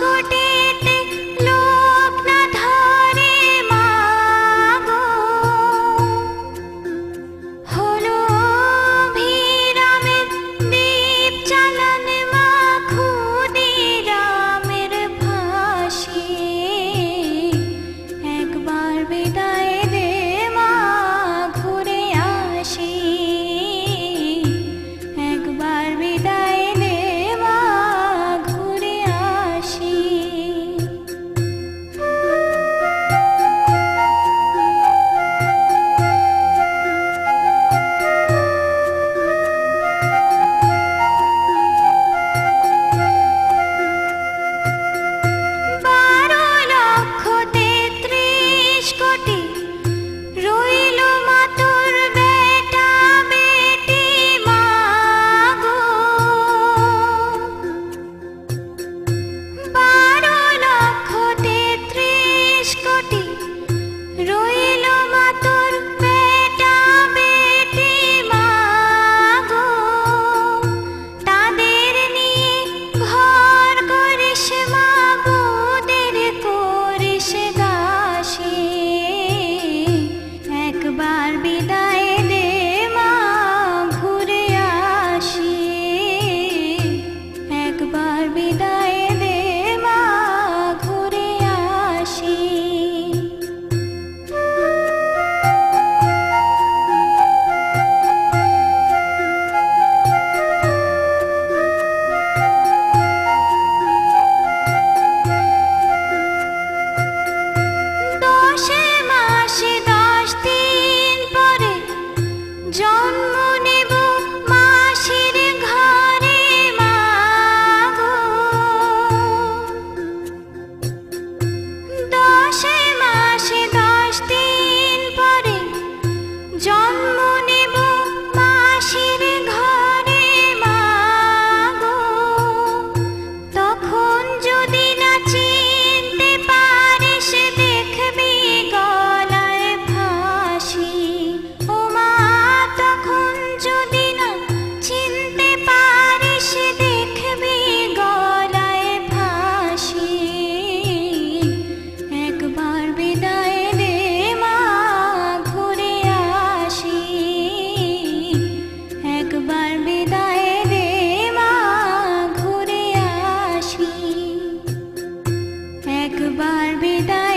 ঘটিতে লোক না ধরে মা গো, হলো অভিরামের দীপ চালান মা, ক্ষুদিরামের ফাঁসি। একবার বিদায় দে মা, ঘুরে আসি। একবার বিদায় দে মা, ঘুরে আসি। বারো লক্ষ ৩৩ কোটি রইল মা তোর বেটা বেটি মা গো। ১২ লক্ষ ৩৩ কোটি রইল মা তোর বেটা বেটি মা গো। তাদের নিয়ে ঘর করিস মা, বুদের করিস দাসী। একবার বিদায় দে মা, ঘুরে আসি। একবার বিদায় দে মা, ঘুরে আসি। দশে মাসে ১০ দিন পরে জন্ম নেব মাসির ঘরে মা গো। দশে মাসে ১০ দিন পরে জন্ম নেব মাসির ঘরে মা গো। তখন যদি না চিনতে পারিস, দেখবি গলায় ফাঁসি। ও মা, তখন যদি না চিনতে পারিস, দেখবি গলায় ফাঁসি। একবার বিদায় দে মা, ঘুরে আসি। একবার বিদায় দে মা, ঘুরে আসি। একবার বিদায়